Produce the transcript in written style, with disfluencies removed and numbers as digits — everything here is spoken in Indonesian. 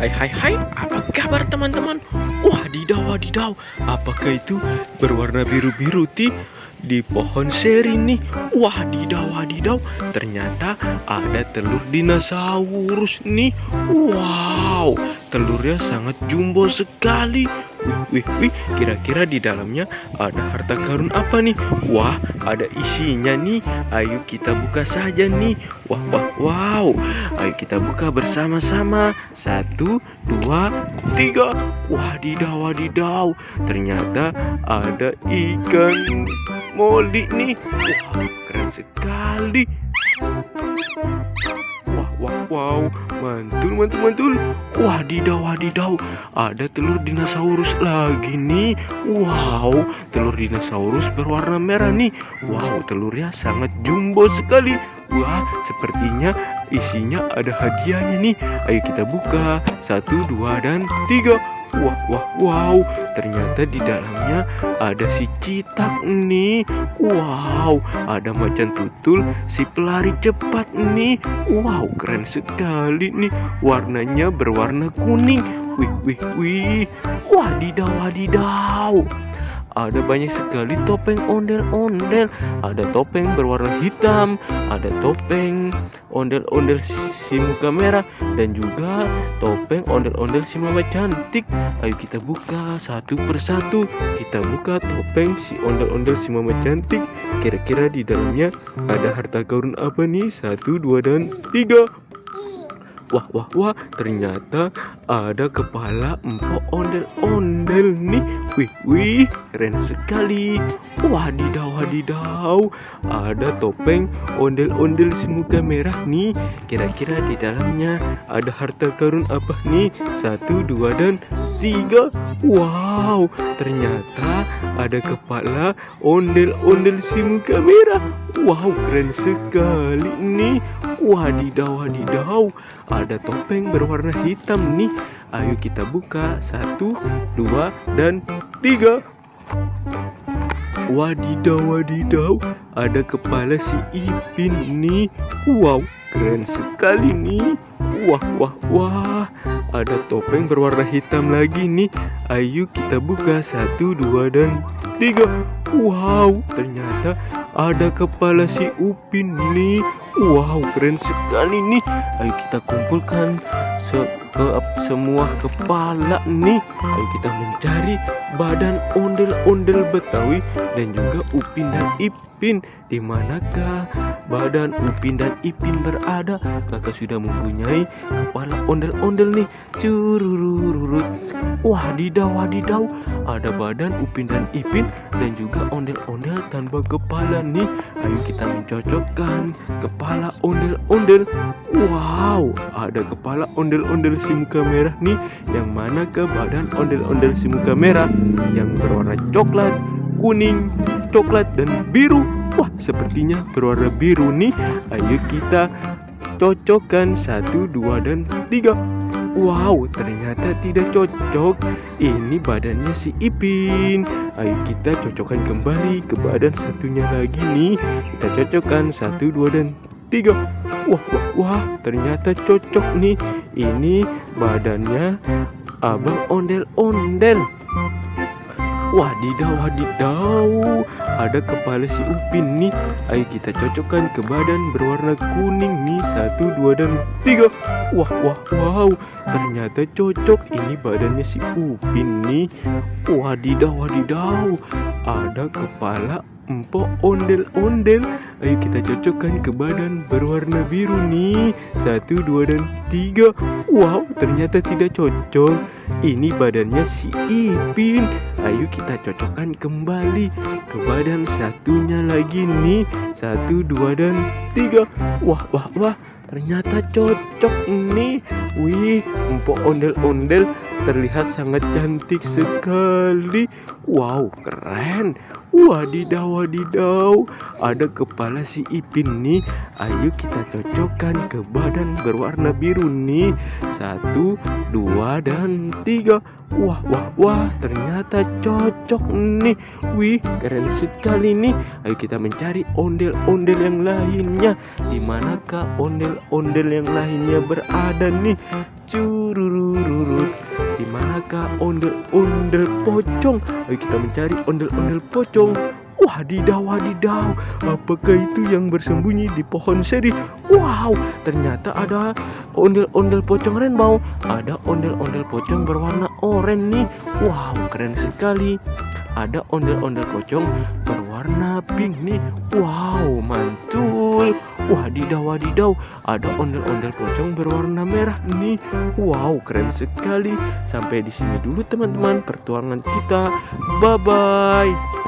Hai, apa kabar teman-teman? Wadidaw, apakah itu berwarna biru-biru di pohon seri nih? Wadidaw, ternyata ada telur dinosaurus nih. Wow, telurnya sangat jumbo sekali. Wih, kira-kira di dalamnya ada harta karun apa nih? Wah, ada isinya nih. Ayo kita buka saja nih. Wow. Ayo kita buka bersama-sama. 1, 2, 3. Wadidaw. Ternyata ada ikan moli nih. Wah, keren sekali. Wow, mantul. Wadidaw, ada telur dinosaurus lagi nih. Wow, telur dinosaurus berwarna merah nih. Wow, telurnya sangat jumbo sekali. Wah, sepertinya isinya ada hadiahnya nih. Ayo kita buka. 1, 2, dan 3. Wow, ternyata di dalamnya ada si Citak nih. Wow, ada macan tutul, si pelari cepat nih. Wow, keren sekali nih. Warnanya berwarna kuning. Wih. Wadidaw. Ada banyak sekali topeng ondel-ondel. Ada topeng berwarna hitam, ada topeng ondel-ondel si muka merah, dan juga topeng ondel-ondel si mama cantik. Ayo kita buka satu persatu. Kita buka topeng si ondel-ondel si mama cantik. Kira-kira di dalamnya ada harta karun apa nih? 1, 2, dan 3. Wah, ternyata ada kepala empok ondel-ondel nih. Wih, keren sekali. Wadidaw, ada topeng ondel-ondel si muka merah nih. Kira-kira di dalamnya ada harta karun apa nih? 1, 2, dan 3. Wow, ternyata ada kepala ondel-ondel si muka merah. Wow, keren sekali nih. Wadidaw, ada topeng berwarna hitam nih. Ayo kita buka. 1, 2, dan 3. Wadidaw, ada kepala si Ipin nih. Wow, keren sekali nih. Wah, ada topeng berwarna hitam lagi nih. Ayo kita buka. 1, 2, dan 3. Wow, ternyata ada kepala si Upin nih. Wow, keren sekali nih. Ayo kita kumpulkan semua kepala nih. Ayo kita mencari badan ondel-ondel Betawi dan juga Upin dan Ipin. Di manakah badan Upin dan Ipin berada? Kakak sudah mempunyai kepala ondel-ondel nih. Cururururut. Wadidaw, ada badan Upin dan Ipin dan juga ondel-ondel tanpa kepala nih. Ayo kita mencocokkan kepala ondel-ondel. Wow, ada kepala ondel-ondel si muka merah nih. Yang manakah badan ondel-ondel si muka merah? Yang berwarna coklat, kuning, coklat, dan biru. Wah, sepertinya berwarna biru nih. Ayo kita cocokkan. 1, 2, dan 3. Wow, ternyata tidak cocok. Ini badannya si Ipin. Ayo kita cocokkan kembali ke badan satunya lagi nih. Kita cocokkan. 1, 2, dan 3. Wah, ternyata cocok nih. Ini badannya abang ondel-ondel. Wadidaw, ada kepala si Upin nih. Ayo kita cocokkan ke badan berwarna kuning nih. 1, 2, dan 3. Wow, ternyata cocok. Ini badannya si Upin nih. Wadidaw, ada kepala empok ondel-ondel. Ayo kita cocokkan ke badan berwarna biru nih. 1, 2, dan 3. Wow, ternyata tidak cocok. Ini badannya si Ipin. Ayo kita cocokkan kembali ke badan satunya lagi nih. 1, 2, dan 3. Wah, ternyata cocok nih. Wih, empok ondel-ondel terlihat sangat cantik sekali. Wow, keren. Wadidaw, ada kepala si Ipin nih. Ayo kita cocokkan ke badan berwarna biru nih. 1, 2, dan 3. Wah, ternyata cocok nih. Wih, keren sekali nih. Ayo kita mencari ondel-ondel yang lainnya. Di manakah ondel-ondel yang lainnya berada nih? Curururu. Adakah ondel-ondel pocong? Ayo kita mencari ondel-ondel pocong. Wadidaw, wadidaw, apakah itu yang bersembunyi di pohon seri? Wow, ternyata ada ondel-ondel pocong rainbow. Ada ondel-ondel pocong berwarna oranye nih. Wow, keren sekali. Ada ondel-ondel pocong berwarna pink nih. Wow, mantul. Wadidaw, wadidaw, ada ondel-ondel pocong berwarna merah nih. Wow, keren sekali. Sampai di sini dulu teman-teman pertuangan kita. Bye-bye.